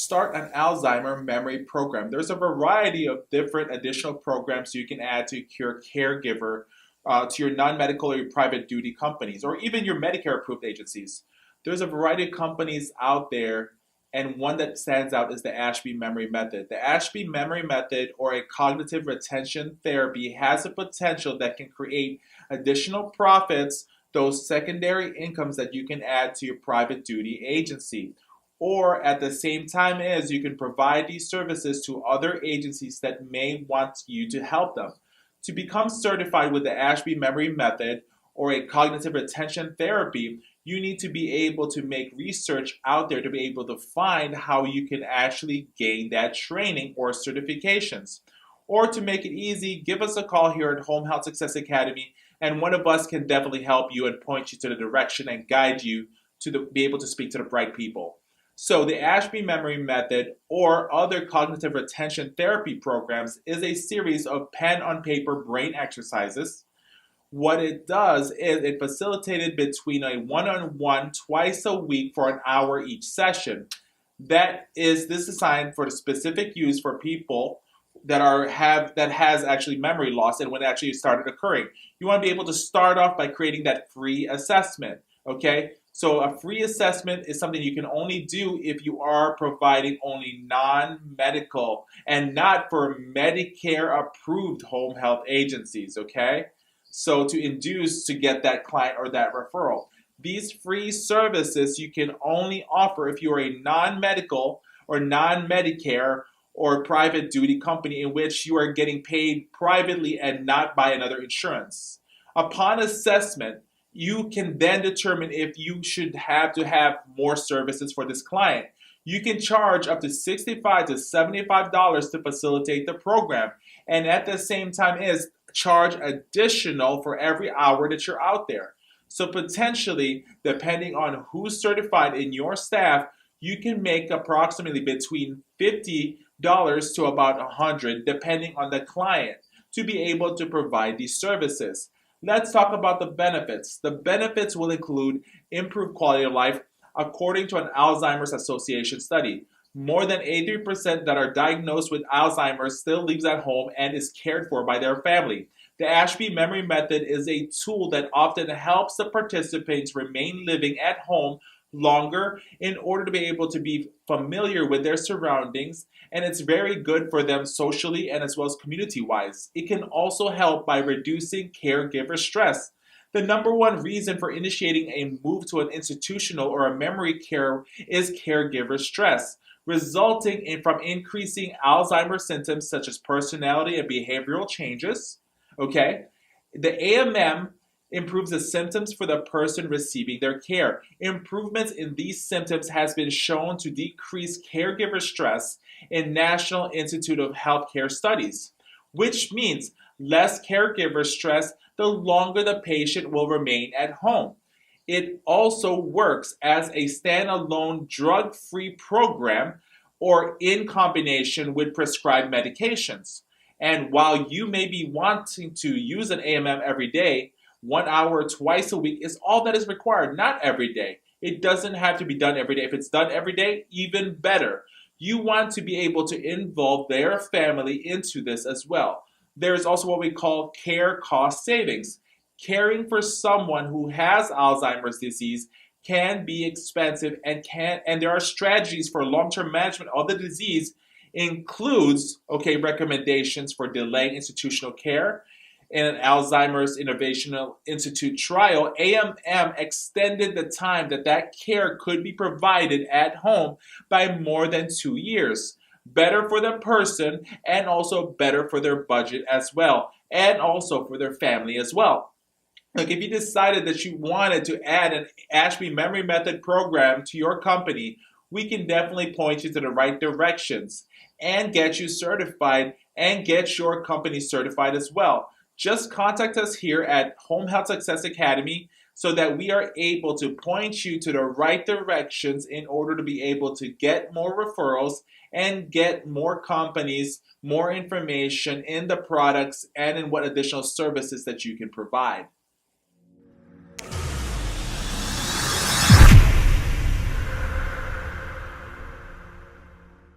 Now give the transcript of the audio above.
start an Alzheimer memory program. There's a variety of different additional programs you can add to your caregiver, to your non-medical or your private duty companies, or even your Medicare approved agencies. There's a variety of companies out there, and one that stands out is the Ashby Memory Method. The Ashby Memory Method, or a cognitive retention therapy, has a potential that can create additional profits, those secondary incomes that you can add to your private duty agency. Or at the same time as you can provide these services to other agencies that may want you to help them. To become certified with the Ashby Memory Method or a cognitive retention therapy, you need to be able to make research out there to be able to find how you can actually gain that training or certifications. Or to make it easy, give us a call here at Home Health Success Academy, and one of us can definitely help you and point you to the direction and guide you to be able to speak to the right people. So the Ashby Memory Method or other cognitive retention therapy programs is a series of pen on paper brain exercises. What it does is it facilitated between a one-on-one twice a week for an hour each session. This is designed for the specific use for people that has actually memory loss and when it actually started occurring. You want to be able to start off by creating that free assessment. Okay? So a free assessment is something you can only do if you are providing only non-medical and not for Medicare-approved home health agencies, okay? So to get that client or that referral. These free services you can only offer if you are a non-medical or non-Medicare or private duty company in which you are getting paid privately and not by another insurance. Upon assessment, you can then determine if you should have to have more services for this client. You can charge up to $65 to $75 to facilitate the program, and at the same time is charge additional for every hour that you're out there. So potentially, depending on who's certified in your staff, you can make approximately between $50 to about $100, depending on the client, to be able to provide these services. Let's talk about the benefits. The benefits will include improved quality of life. According to an Alzheimer's Association study, more than 83% that are diagnosed with Alzheimer's still lives at home and is cared for by their family. The Ashby Memory Method is a tool that often helps the participants remain living at home longer in order to be able to be familiar with their surroundings, and it's very good for them socially and as well as community-wise. It can also help by reducing caregiver stress. The number one reason for initiating a move to an institutional or a memory care is caregiver stress, resulting from increasing Alzheimer's symptoms such as personality and behavioral changes. Okay, the AMM improves the symptoms for the person receiving their care. Improvements in these symptoms has been shown to decrease caregiver stress in National Institute of Healthcare studies, which means less caregiver stress the longer the patient will remain at home. It also works as a standalone drug-free program or in combination with prescribed medications. And while you may be wanting to use an AMM every day, 1 hour twice a week is all that is required, not every day. It doesn't have to be done every day. If it's done every day, even better. You want to be able to involve their family into this as well. There's also what we call care cost savings. Caring for someone who has Alzheimer's disease can be expensive and there are strategies for long-term management of the disease includes recommendations for delaying institutional care. In an Alzheimer's Innovational Institute trial, AMM extended the time that care could be provided at home by more than 2 years. Better for the person and also better for their budget as well, and also for their family as well. Look, if you decided that you wanted to add an Ashby Memory Method program to your company, we can definitely point you to the right directions and get you certified and get your company certified as well. Just contact us here at Home Health Success Academy so that we are able to point you to the right directions in order to be able to get more referrals and get more companies, more information in the products and in what additional services that you can provide.